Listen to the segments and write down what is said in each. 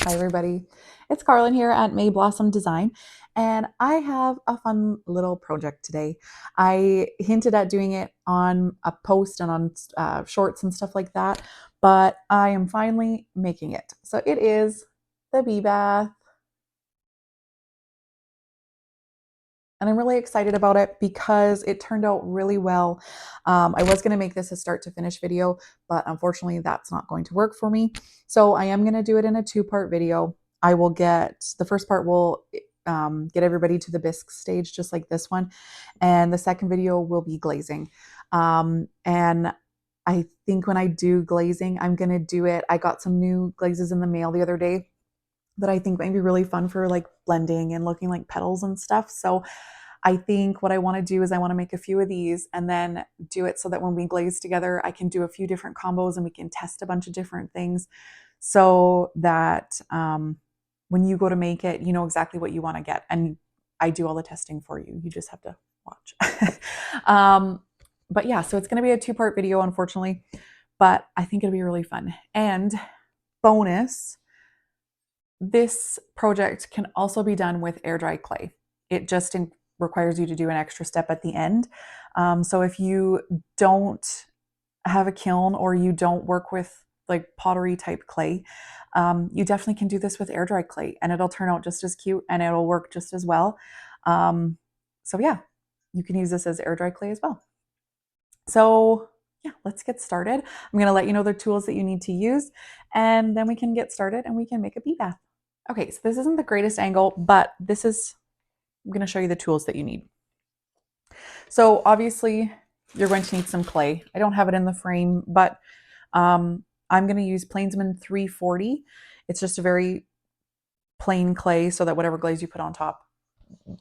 Hi everybody, it's Carlin here at May Blossom Design, and I have a fun little project today. I hinted at doing it on a post and on shorts and stuff like that, but I am finally making it. So it is the bee bath, and I'm really excited about it because it turned out really well. I was going to make this a start to finish video, but unfortunately that's not going to work for me. So I am going to do it in a two-part video. I will get, the first part will get everybody to the bisque stage just like this one. And the second video will be glazing. And I think when I do glazing, I'm going to do it. I got some new glazes in the mail the other day that I think might be really fun for like blending and looking like petals and stuff. So I think what I want to do is I want to make a few of these and then do it so that when we glaze together, I can do a few different combos and we can test a bunch of different things so that when you go to make it, you know exactly what you want to get. And I do all the testing for you. You just have to watch. But yeah, so it's going to be a two-part video, unfortunately, but I think it'll be really fun. And bonus, this project can also be done with air dry clay. It just requires you to do an extra step at the end. So if you don't have a kiln or you don't work with like pottery type clay, you definitely can do this with air dry clay and it'll turn out just as cute and it'll work just as well. So yeah, you can use this as air dry clay as well. So yeah, let's get started. I'm going to let you know the tools that you need to use and then we can get started and we can make a bee bath. Okay, so this isn't the greatest angle, but this is, I'm going to show you the tools that you need. So obviously you're going to need some clay. I don't have it in the frame, but I'm going to use Plainsman 340. It's just a very plain clay so that whatever glaze you put on top,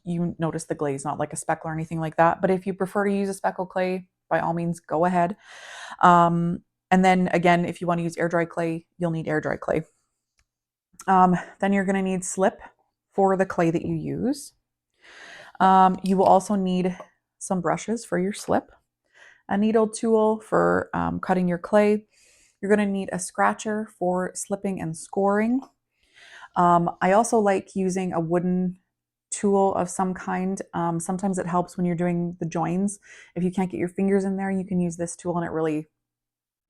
you notice the glaze, not like a speckle or anything like that. But if you prefer to use a speckle clay, by all means, go ahead. And then again, if you want to use air dry clay, you'll need air dry clay. Then you're going to need slip for the clay that you use. You will also need some brushes for your slip, a needle tool for cutting your clay. You're going to need a scratcher for slipping and scoring. I also like using a wooden tool of some kind. Sometimes it helps when you're doing the joins. If you can't get your fingers in there, you can use this tool and it really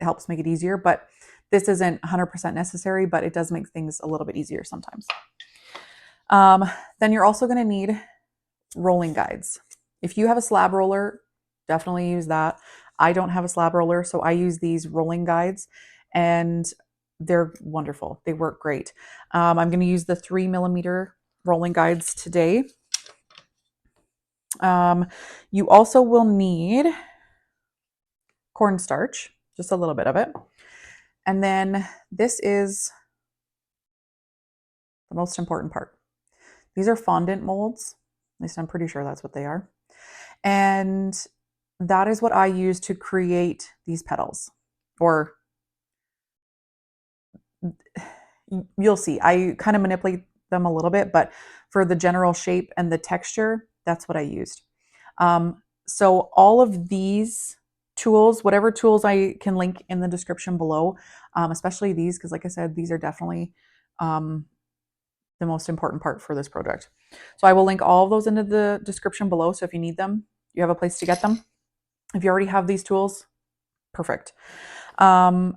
helps make it easier. But this isn't 100% necessary, but it does make things a little bit easier sometimes. Then you're also going to need rolling guides. If you have a slab roller, definitely use that. I don't have a slab roller, so I use these rolling guides and they're wonderful. They work great. I'm going to use the 3mm rolling guides today. You also will need cornstarch, just a little bit of it. And then this is the most important part. These are fondant molds. At least I'm pretty sure that's what they are. And that is what I use to create these petals. Or you'll see, I kind of manipulate them a little bit, but for the general shape and the texture, that's what I used. So all of these tools, whatever tools I can link in the description below, especially these, because like I said, these are definitely the most important part for this project. So I will link all of those into the description below. So if you need them, you have a place to get them. If you already have these tools, perfect. The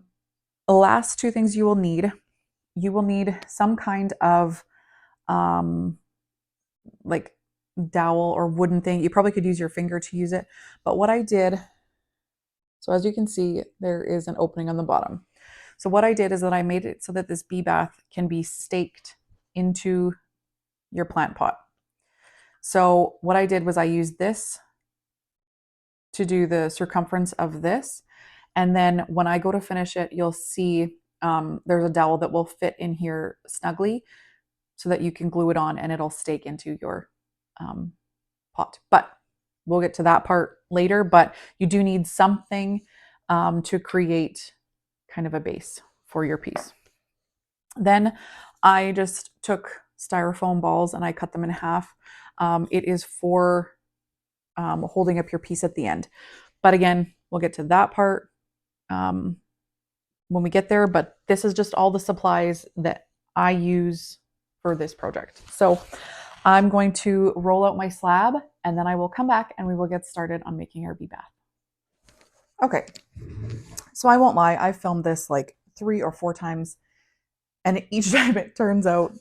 last two things you will need some kind of like dowel or wooden thing. You probably could use your finger to use it. But what I did, so as you can see, there is an opening on the bottom. So what I did is that I made it so that this bee bath can be staked into your plant pot. So what I did was I used this to do the circumference of this. And then when I go to finish it, you'll see there's a dowel that will fit in here snugly so that you can glue it on and it'll stake into your pot. But we'll get to that part later, but you do need something to create kind of a base for your piece. Then I just took styrofoam balls and I cut them in half. It is for holding up your piece at the end. But again, we'll get to that part when we get there. But this is just all the supplies that I use for this project. So I'm going to roll out my slab and then I will come back and we will get started on making our bee bath. Okay, so I won't lie, I filmed this like 3 or 4 times, and each time it turns out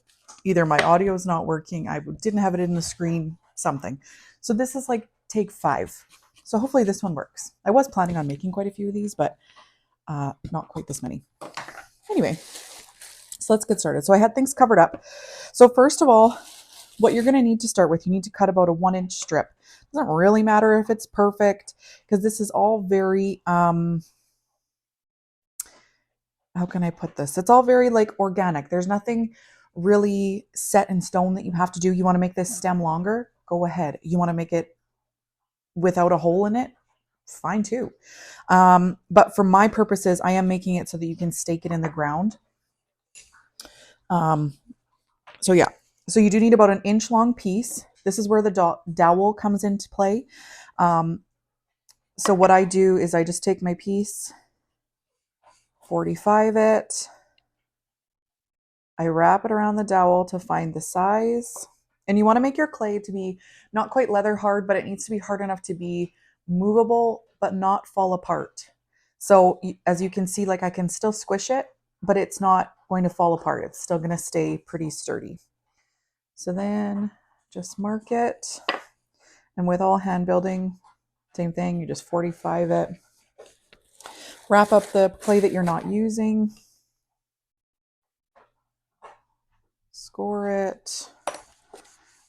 either my audio is not working, I didn't have it in the screen, something. So this is like take 5. So hopefully this one works. I was planning on making quite a few of these, but not quite this many. Anyway, so let's get started. So I had things covered up. So first of all, what you're going to need to start with, you need to cut about a 1-inch strip. It doesn't really matter if it's perfect because this is all very, how can I put this? It's all very like organic. There's nothing really set in stone that you have to do. You want to make this stem longer? Go ahead. You want to make it without a hole in it? Fine too. But for my purposes, I am making it so that you can stake it in the ground. So yeah, so you do need about an inch long piece. This is where the dowel comes into play. So what I do is I just take my piece, 45 it, I wrap it around the dowel to find the size. And you want to make your clay to be not quite leather hard, but it needs to be hard enough to be movable, but not fall apart. So as you can see, like I can still squish it, but it's not going to fall apart. It's still going to stay pretty sturdy. So then just mark it. And with all hand building, same thing, you just 45 it. Wrap up the clay that you're not using. Score it.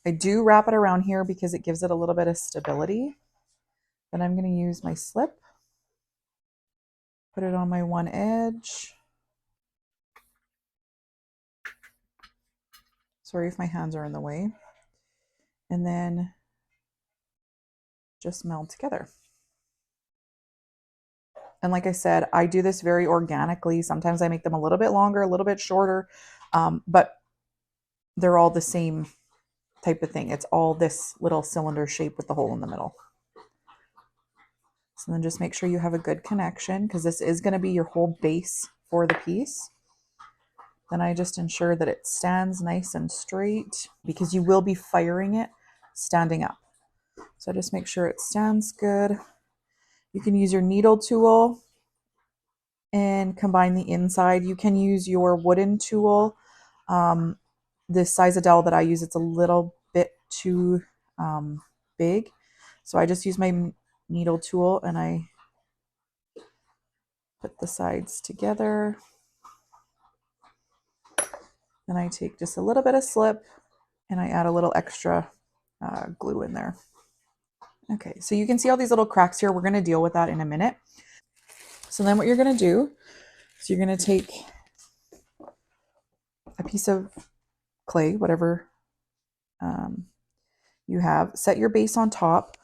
I do wrap it around here because it gives it a little bit of stability. Then I'm going to use my slip. Put it on my one edge. Sorry if my hands are in the way. And then just meld together. And like I said, I do this very organically. Sometimes I make them a little bit longer, a little bit shorter, but they're all the same type of thing. It's all this little cylinder shape with the hole in the middle. So then just make sure you have a good connection because this is going to be your whole base for the piece. Then I just ensure that it stands nice and straight because you will be firing it standing up. So just make sure it stands good. You can use your needle tool and combine the inside. You can use your wooden tool. This size of dowel that I use, it's a little bit too big. So I just use my needle tool and I put the sides together. Then I take just a little bit of slip and I add a little extra glue in there. Okay, so you can see all these little cracks here. We're going to deal with that in a minute. So then what you're going to do is you're going to take a piece of clay, whatever you have, set your base on top,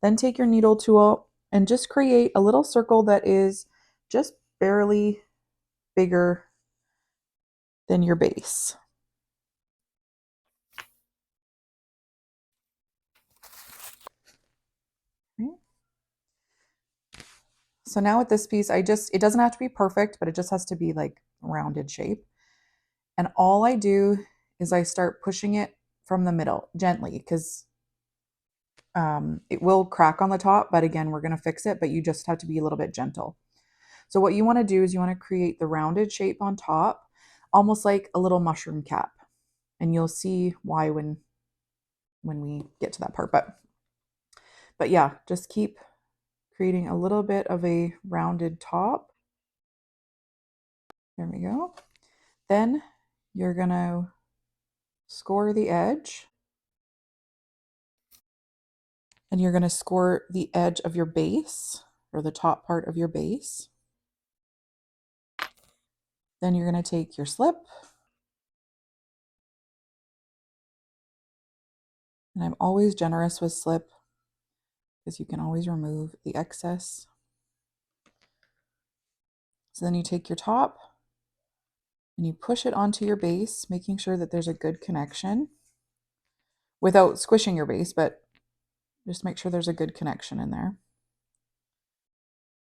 then take your needle tool and just create a little circle that is just barely bigger than your base. Okay. So now with this piece, it doesn't have to be perfect, but it just has to be like rounded shape. And all I do is I start pushing it from the middle gently because it will crack on the top, but again, we're going to fix it, but you just have to be a little bit gentle. So what you want to do is you want to create the rounded shape on top, almost like a little mushroom cap. And you'll see why when we get to that part. But yeah, just keep creating a little bit of a rounded top. There we go. Then you're going to score the edge. And you're going to score the edge of your base, or the top part of your base. Then you're going to take your slip. And I'm always generous with slip because you can always remove the excess. So then you take your top and you push it onto your base, making sure that there's a good connection without squishing your base, but just make sure there's a good connection in there.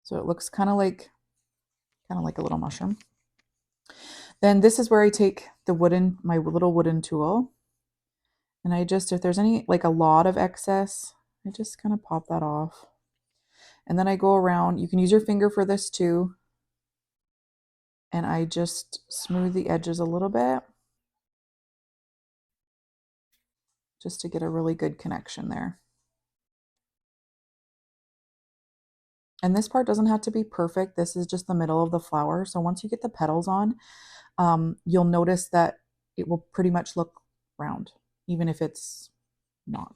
So it looks kind of like a little mushroom. Then this is where I take my little wooden tool, and I just, if there's any, like a lot of excess, I just kind of pop that off. And then I go around, you can use your finger for this too. And I just smooth the edges a little bit just to get a really good connection there. And this part doesn't have to be perfect. This is just the middle of the flower. So once you get the petals on, you'll notice that it will pretty much look round, even if it's not.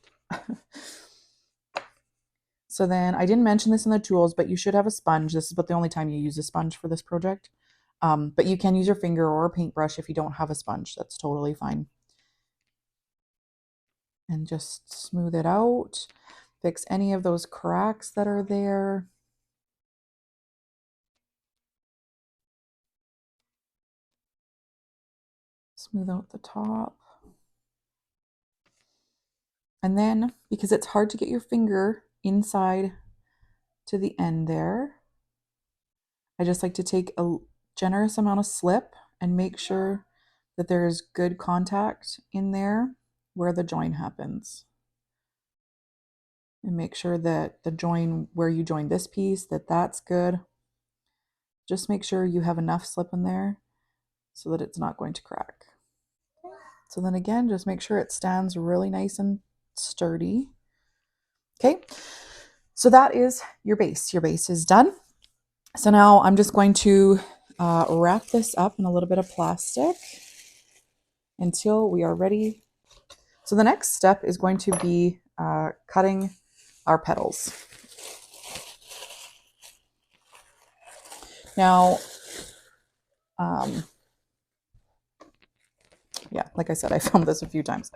So then I didn't mention this in the tools, but you should have a sponge. This is about the only time you use a sponge for this project. But you can use your finger or a paintbrush if you don't have a sponge. That's totally fine. And just smooth it out. Fix any of those cracks that are there. Smooth out the top. And then, because it's hard to get your finger inside to the end there, I just like to take a generous amount of slip and make sure that there is good contact in there where the join happens. And make sure that the join where you join this piece, that's good. Just make sure you have enough slip in there so that it's not going to crack. So then again, just make sure it stands really nice and sturdy. Okay, so that is your base. Your base is done. So now I'm just going to wrap this up in a little bit of plastic until we are ready. So the next step is going to be cutting our petals. Now, yeah, like I said, I filmed this a few times.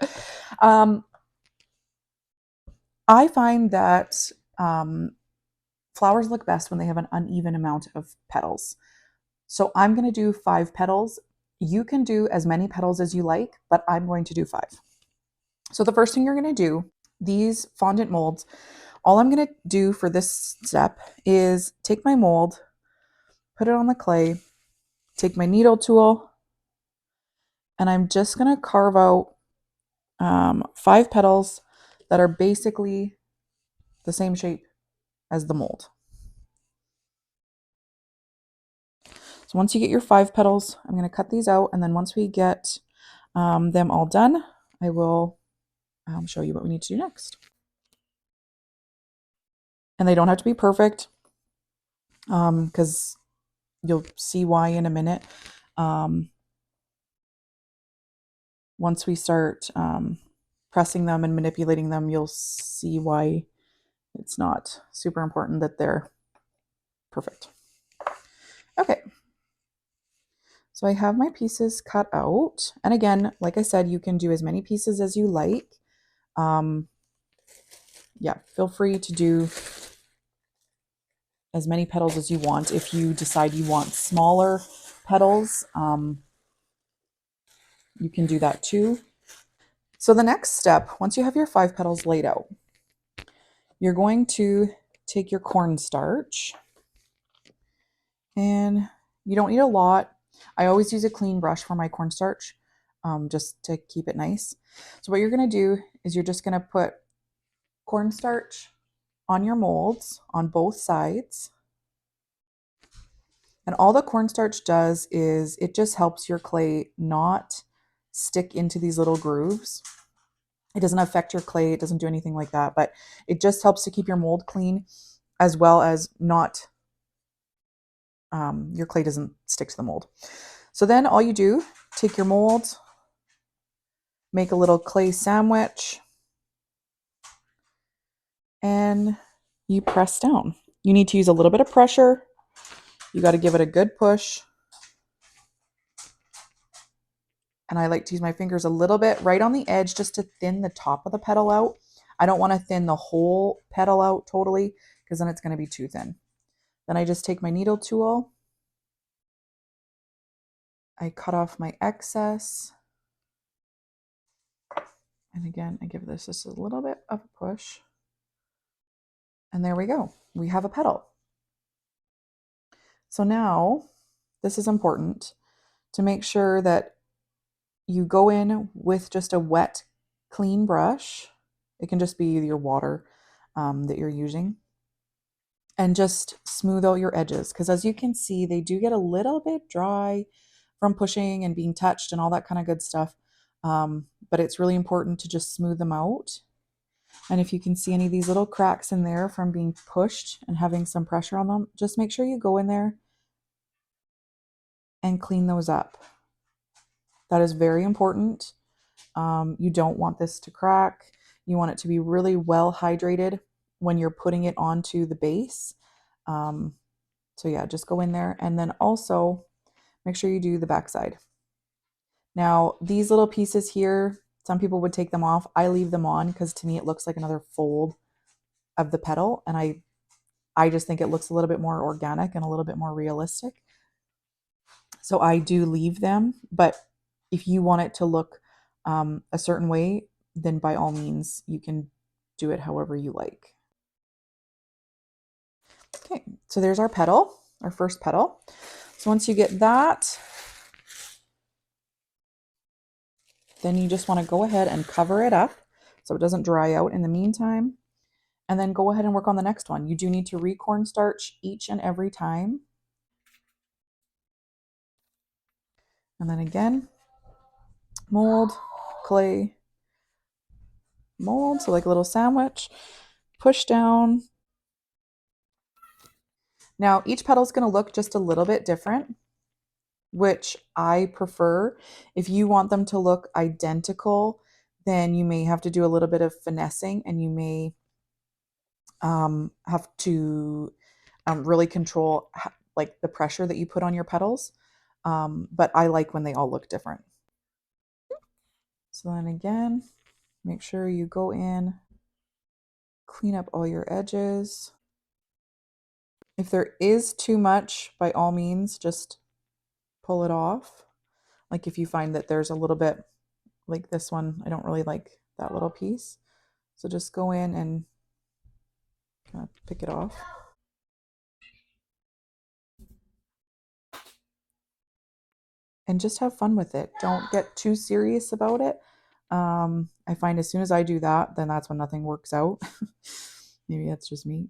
I find that flowers look best when they have an uneven amount of petals. So I'm going to do 5 petals. You can do as many petals as you like, but I'm going to do 5. So the first thing you're going to do, these fondant molds, all I'm going to do for this step is take my mold, put it on the clay, take my needle tool, and I'm just going to carve out 5 petals that are basically the same shape as the mold. So once you get your 5 petals, I'm going to cut these out, and then once we get them all done, I will show you what we need to do next. And they don't have to be perfect, because you'll see why in a minute. Once we start pressing them and manipulating them, you'll see why it's not super important that they're perfect. Okay. So I have my pieces cut out. And again, like I said, you can do as many pieces as you like. Yeah, feel free to do as many petals as you want. If you decide you want smaller petals, you can do that too. So the next step, once you have your 5 petals laid out, you're going to take your cornstarch, and you don't need a lot. I always use a clean brush for my cornstarch, just to keep it nice. So what you're going to do is you're just going to put cornstarch on your molds on both sides. And all the cornstarch does is it just helps your clay not stick into these little grooves. It doesn't affect your clay. It doesn't do anything like that, but it just helps to keep your mold clean, as well as not, your clay doesn't stick to the mold. So then all you do, take your mold, make a little clay sandwich, and you press down. You need to use a little bit of pressure. You got to give it a good push. And I like to use my fingers a little bit right on the edge just to thin the top of the petal out. I don't want to thin the whole petal out totally, because then it's going to be too thin. Then I just take my needle tool. I cut off my excess. And again, I give this just a little bit of a push. And there we go. We have a petal. So now, this is important. to make sure that you go in with just a wet, clean brush. It can just be your water that you're using. And just smooth out your edges, because as you can see, they do get a little bit dry from pushing and being touched and all that kind of good stuff. But it's really important to just smooth them out. And if you can see any of these little cracks in there from being pushed and having some pressure on them, just make sure you go in there and clean those up. That is very important. You don't want this to crack. You want it to be really well hydrated when you're putting it onto the base. So yeah, just go in there, and then also make sure you do the backside. Now, these little pieces here, some people would take them off. I leave them on because to me it looks like another fold of the petal, and I just think it looks a little bit more organic and a little bit more realistic. So I do leave them, but if you want it to look a certain way, then by all means, you can do it however you like. Okay, so there's our petal, our first petal. So once you get that, then you just want to go ahead and cover it up so it doesn't dry out in the meantime. And then go ahead and work on the next one. You do need to re-cornstarch each and every time. And then again, mold, clay, mold, so like a little sandwich, push down. Now each petal is going to look just a little bit different, which I prefer. If you want them to look identical, then you may have to do a little bit of finessing, and you may have to really control like the pressure that you put on your petals. But I like when they all look different. So then again, make sure you go in, clean up all your edges. If there is too much, by all means, just pull it off. Like if you find that there's a little bit, like this one, I don't really like that little piece. So just go in and kind of pick it off. And just have fun with it. Don't get too serious about it. I find as soon as I do that, then that's when nothing works out. Maybe that's just me.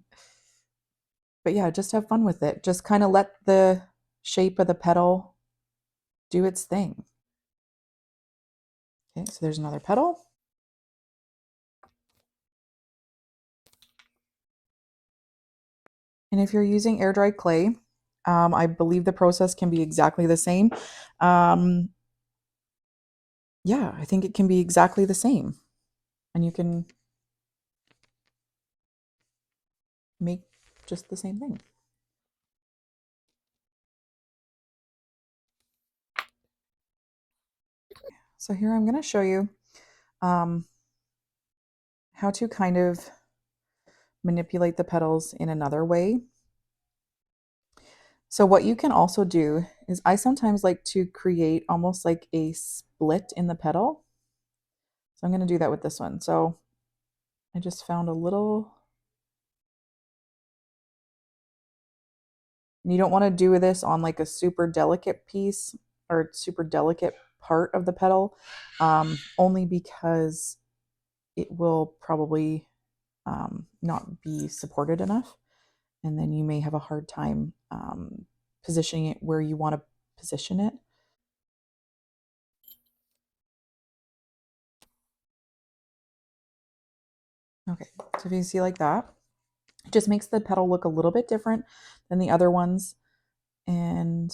But yeah, just have fun with it. Just kind of let the shape of the petal do its thing. Okay, so there's another petal. And if you're using air dry clay, I believe the process can be exactly the same. Yeah, I think it can be exactly the same. And you can make just the same thing. So here I'm going to show you how to kind of manipulate the petals in another way. So what you can also do is I sometimes like to create almost like a split in the petal. So I'm going to do that with this one. So I just found a little, and you don't want to do this on like a super delicate piece or super delicate part of the petal, only because it will probably not be supported enough. And then you may have a hard time positioning it where you want to position it. Okay, so if you see like that, it just makes the petal look a little bit different than the other ones. And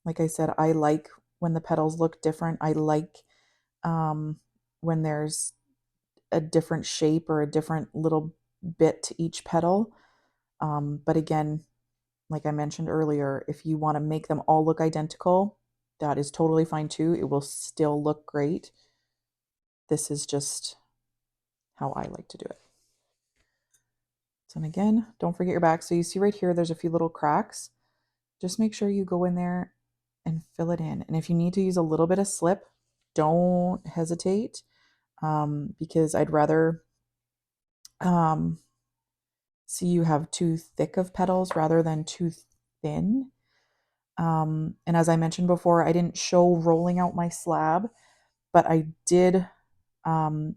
like I said, I like when the petals look different. I like when there's a different shape or a different little bit to each petal. But again, like I mentioned earlier, if you want to make them all look identical, that is totally fine too. It will still look great. This is just how I like to do it. So, and again, don't forget your back. So you see right here, there's a few little cracks. Just make sure you go in there and fill it in. And if you need to use a little bit of slip, don't hesitate, because I'd rather see you have too thick of petals rather than too thin. And as I mentioned before, I didn't show rolling out my slab, but I did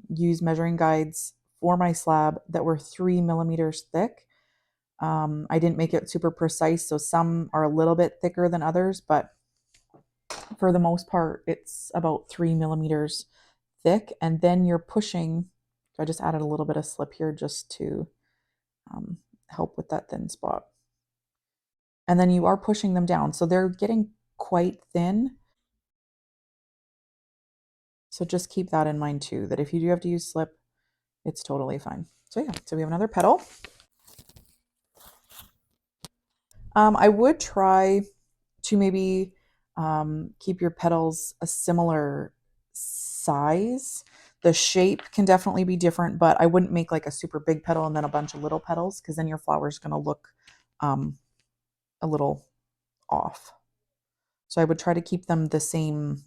use measuring guides for my slab that were 3 millimeters thick. I didn't make it super precise, so some are a little bit thicker than others, but for the most part, it's about 3 millimeters thick. And then you're pushing, I just added a little bit of slip here just to help with that thin spot. And then you are pushing them down. So they're getting quite thin. So just keep that in mind too, that if you do have to use slip, it's totally fine. So yeah, so we have another petal. I would try to maybe keep your petals a similar size. The shape can definitely be different, but I wouldn't make like a super big petal and then a bunch of little petals, because then your flower is going to look a little off. So I would try to keep them the same,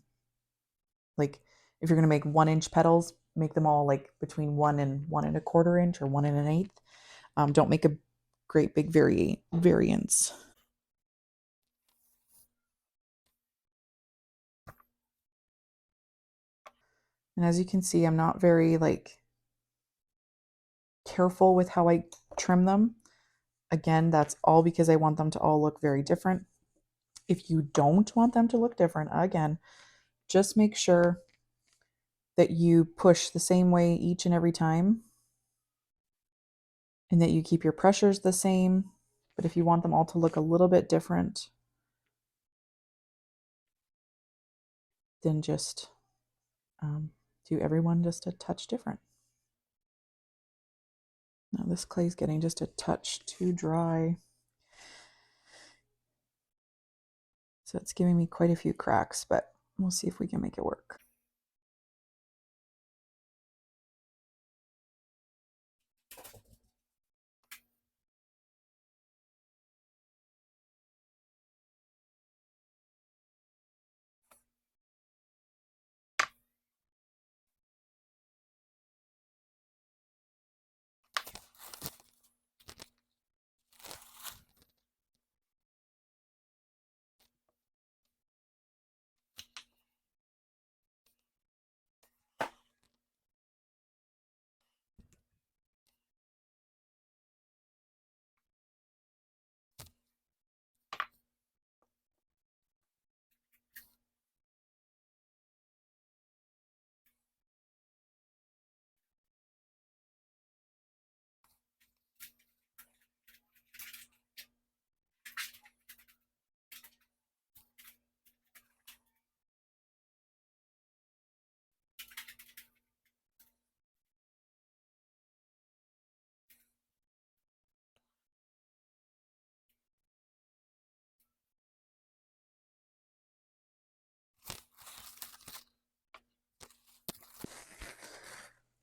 like if you're going to make 1 inch petals, make them all like between 1 and 1 1/4 inch or 1 1/8. Don't make a great big variance. And as you can see, I'm not very like careful with how I trim them. Again, that's all because I want them to all look very different. If you don't want them to look different, again, just make sure that you push the same way each and every time and that you keep your pressures the same. But if you want them all to look a little bit different, then just do everyone just a touch different. Now this clay is getting just a touch too dry. So it's giving me quite a few cracks, but we'll see if we can make it work.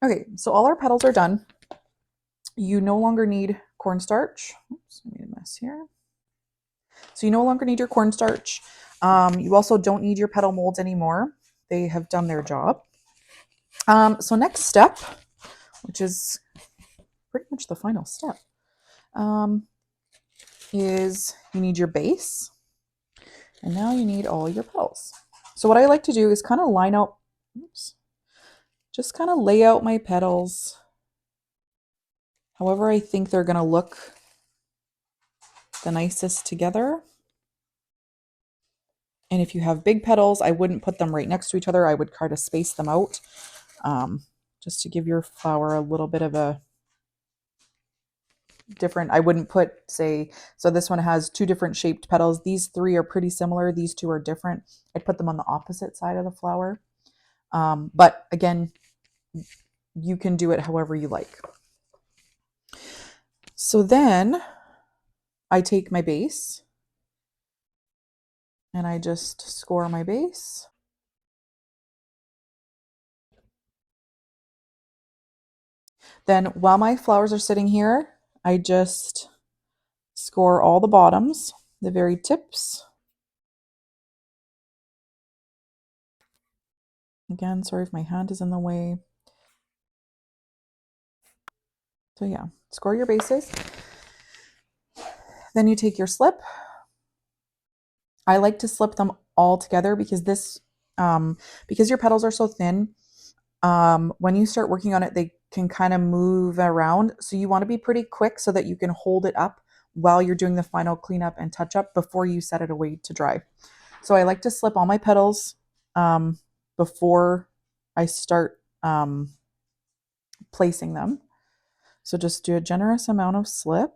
Okay, so all our petals are done. You no longer need cornstarch. Oops, I made a mess here. So you no longer need your cornstarch. You also don't need your petal molds anymore. They have done their job. So next step, which is pretty much the final step, is you need your base. And now you need all your petals. So what I like to do is kind of line out, just kind of lay out my petals however I think they're going to look the nicest together. And if you have big petals, I wouldn't put them right next to each other. I would try to space them out just to give your flower a little bit of a different. I wouldn't put, say, so this one has 2 different shaped petals. These 3 are pretty similar. These 2 are different. I'd put them on the opposite side of the flower. But again, you can do it however you like. So then I take my base and I just score my base. Then while my flowers are sitting here, I just score all the bottoms, the very tips. Again, sorry if my hand is in the way. So yeah, score your bases. Then you take your slip. I like to slip them all together because because your petals are so thin, when you start working on it, they can kind of move around. So you want to be pretty quick so that you can hold it up while you're doing the final cleanup and touch up before you set it away to dry. So I like to slip all my petals before I start placing them. So just do a generous amount of slip.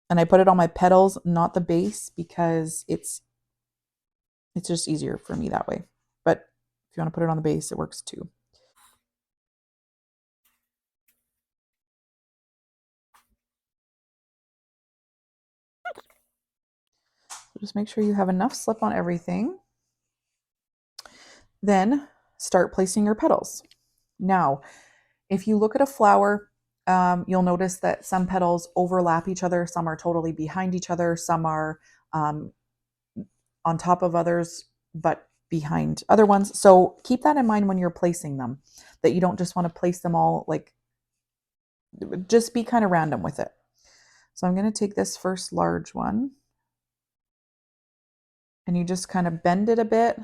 And I put it on my petals, not the base, because it's just easier for me that way. But if you want to put it on the base, it works too. So just make sure you have enough slip on everything. Then start placing your petals. Now, if you look at a flower, you'll notice that some petals overlap each other, some are totally behind each other, some are on top of others, but behind other ones. So keep that in mind when you're placing them, that you don't just want to place them all like, just be kind of random with it. So I'm going to take this first large one and you just kind of bend it a bit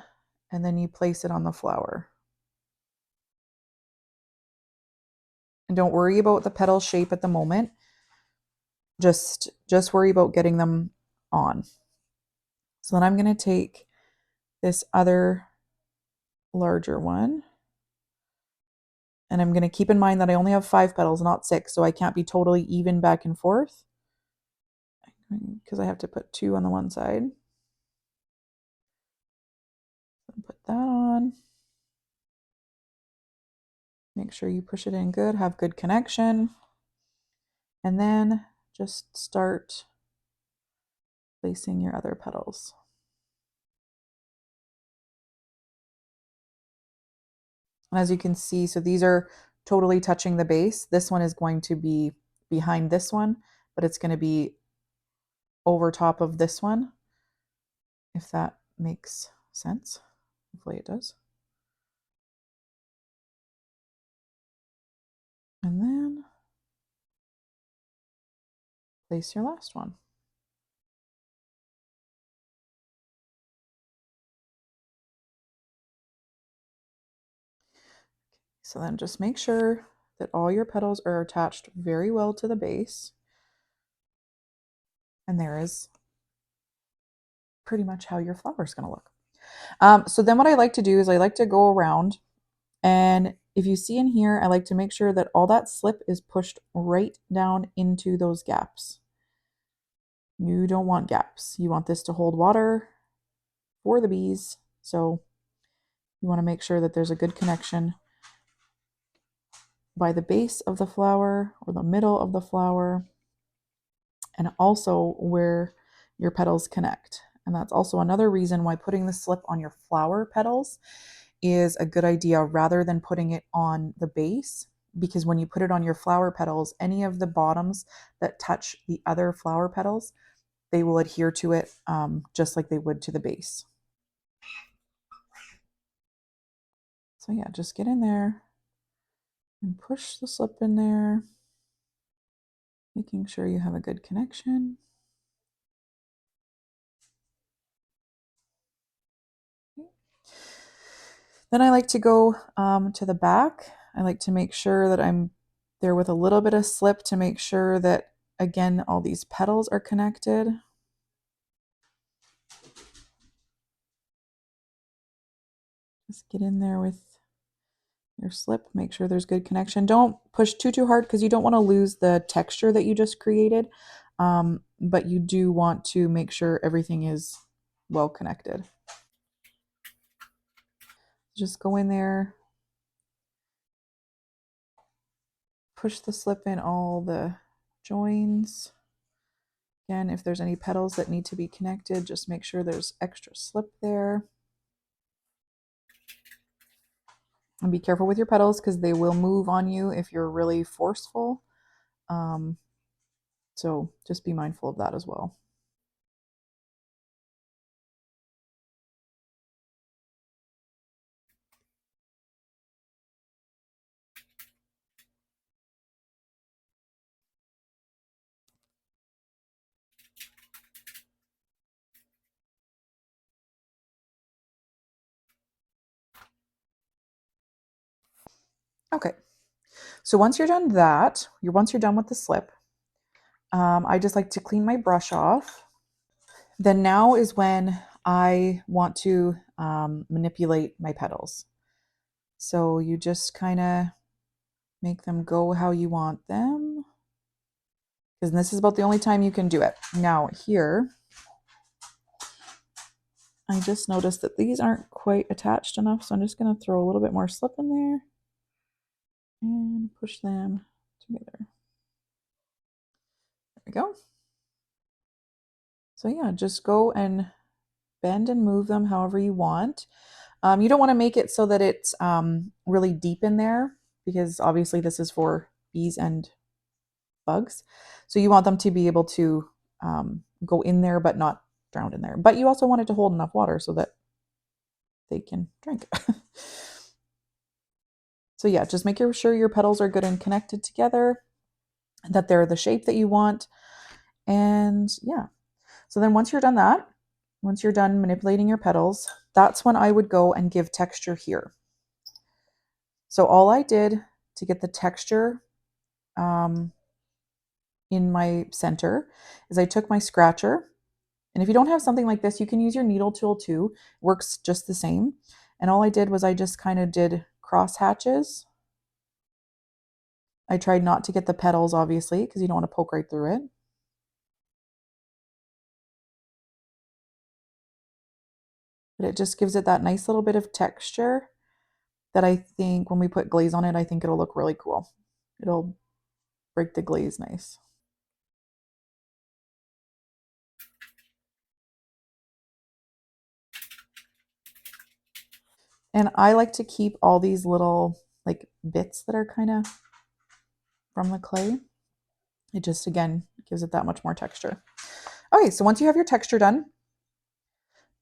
and then you place it on the flower. And don't worry about the petal shape at the moment. Just worry about getting them on. So then I'm going to take this other larger one. And I'm going to keep in mind that I only have 5 petals, not 6, so I can't be totally even back and forth because I have to put 2 on the one side. Put that on. Make sure you push it in good, have good connection. And then just start placing your other petals. And as you can see, so these are totally touching the base. This one is going to be behind this one, but it's going to be over top of this one, if that makes sense. Hopefully it does. And then place your last one. So then just make sure that all your petals are attached very well to the base. And there is pretty much how your flower is going to look. So then what I like to do is I like to go around, and if you see in here, I like to make sure that all that slip is pushed right down into those gaps. You don't want gaps. You want this to hold water for the bees. So you want to make sure that there's a good connection by the base of the flower or the middle of the flower, and also where your petals connect. And that's also another reason why putting the slip on your flower petals is a good idea rather than putting it on the base, because when you put it on your flower petals, any of the bottoms that touch the other flower petals, they will adhere to it just like they would to the base. So yeah, just get in there and push the slip in there, making sure you have a good connection. Then I like to go to the back. I like to make sure that I'm there with a little bit of slip to make sure that, again, all these petals are connected. Just get in there with your slip, make sure there's good connection. Don't push too hard because you don't want to lose the texture that you just created, but you do want to make sure everything is well connected. Just go in there, push the slip in all the joins. Again, if there's any petals that need to be connected, just make sure there's extra slip there. And be careful with your petals because they will move on you if you're really forceful. So just be mindful of that as well. Okay, so once you're done that, once you're done with the slip, I just like to clean my brush off. Then now is when I want to manipulate my petals. So you just kind of make them go how you want them. Because this is about the only time you can do it. Now here, I just noticed that these aren't quite attached enough, so I'm just going to throw a little bit more slip in there and push them together. There we go. So yeah, just go and bend and move them however you want. You don't want to make it so that it's really deep in there, because obviously this is for bees and bugs. So you want them to be able to go in there but not drown in there. But you also want it to hold enough water so that they can drink. So yeah, just make sure your petals are good and connected together, that they're the shape that you want. And yeah, so then once you're done that, once you're done manipulating your petals, that's when I would go and give texture here. So all I did to get the texture in my center is I took my scratcher, and if you don't have something like this, you can use your needle tool too. It works just the same. And all I did was I just kind of did cross hatches. I tried not to get the petals, obviously, because you don't want to poke right through it. But it just gives it that nice little bit of texture that I think when we put glaze on it, I think it'll look really cool. It'll break the glaze nice. And I like to keep all these little like bits that are kind of from the clay. It just, again, gives it that much more texture. Okay, so once you have your texture done,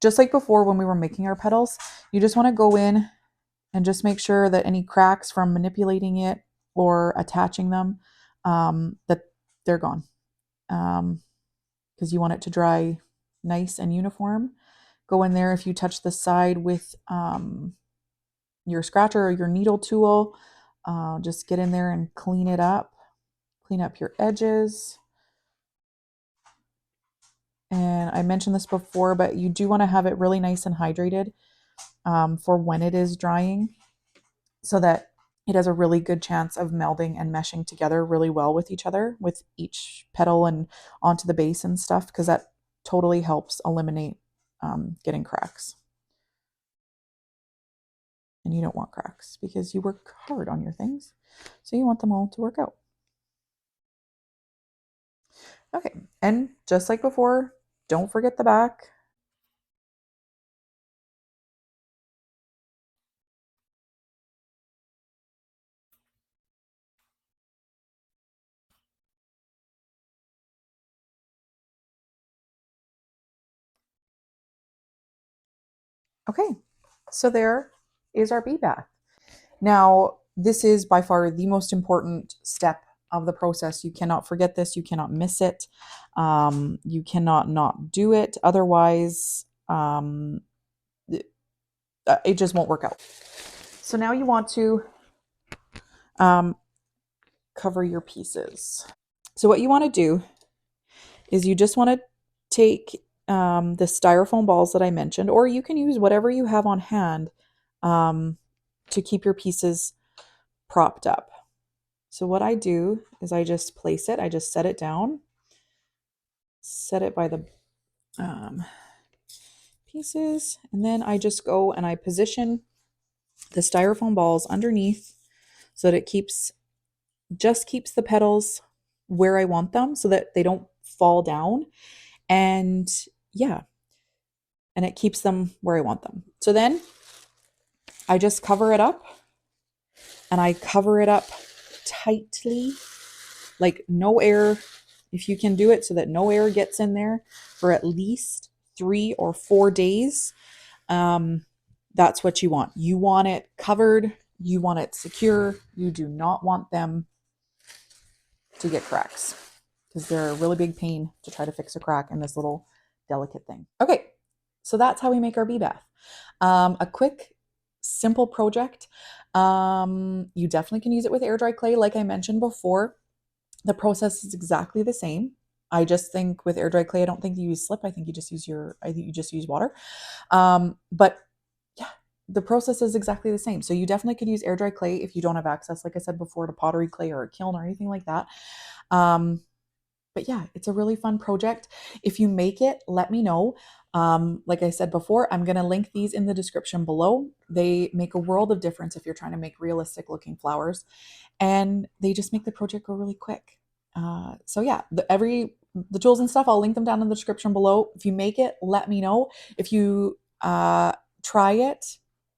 just like before when we were making our petals, you just want to go in and just make sure that any cracks from manipulating it or attaching them, that they're gone. Because you want it to dry nice and uniform. Go in there. If you touch the side with your scratcher or your needle tool, just get in there and clean it up. Clean up your edges. And I mentioned this before, but you do want to have it really nice and hydrated for when it is drying, so that it has a really good chance of melding and meshing together really well with each other, with each petal and onto the base and stuff, because that totally helps eliminate getting cracks. And you don't want cracks because you work hard on your things. So you want them all to work out. Okay, and just like before, don't forget the back. Okay, so there is our bee bath. Now, this is by far the most important step of the process. You cannot forget this. You cannot miss it. You cannot not do it. Otherwise, it just won't work out. So now you want to cover your pieces. So what you want to do is you just want to take the styrofoam balls that I mentioned, or you can use whatever you have on hand to keep your pieces propped up. So what I do is I just place it, I just set it down, set it by the pieces, and then I just go and I position the styrofoam balls underneath so that it keeps the petals where I want them so that they don't fall down. And yeah, and it keeps them where I want them. So then I just cover it up, and I cover it up tightly, like no air, if you can do it so that no air gets in there for at least 3 or 4 days. That's what you want. You want it covered. You want it secure. You do not want them to get cracks, because they're a really big pain to try to fix a crack in this little delicate thing. Okay, so that's how we make our bee bath. A quick simple project. You definitely can use it with air dry clay. Like I mentioned before, the process is exactly the same. I just think with air dry clay, I don't think you use slip. I think you just use water. But yeah, the process is exactly the same. So you definitely could use air dry clay if you don't have access, like I said before, to pottery clay or a kiln or anything like that. But yeah, it's a really fun project. If you make it, let me know. Like I said before, I'm going to link these in the description below. They make a world of difference if you're trying to make realistic looking flowers, and they just make the project go really quick. So yeah, the tools and stuff, I'll link them down in the description below. If you make it, let me know. If you try it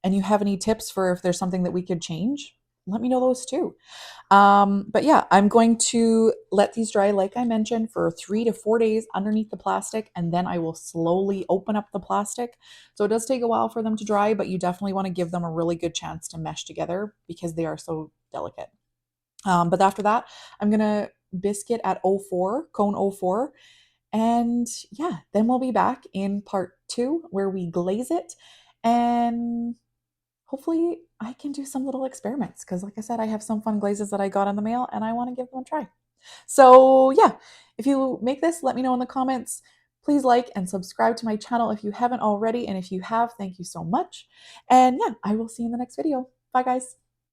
and you have any tips for if there's something that we could change, let me know those too. But yeah, I'm going to let these dry, like I mentioned, for 3 to 4 days underneath the plastic, and then I will slowly open up the plastic. So it does take a while for them to dry, but you definitely want to give them a really good chance to mesh together because they are so delicate. But after that, I'm going to biscuit at 04, cone 04. And yeah, then we'll be back in part 2 where we glaze it. And hopefully I can do some little experiments because, like I said, I have some fun glazes that I got in the mail and I want to give them a try. So yeah, if you make this, let me know in the comments. Please like and subscribe to my channel if you haven't already. And if you have, thank you so much. And yeah, I will see you in the next video. Bye, guys.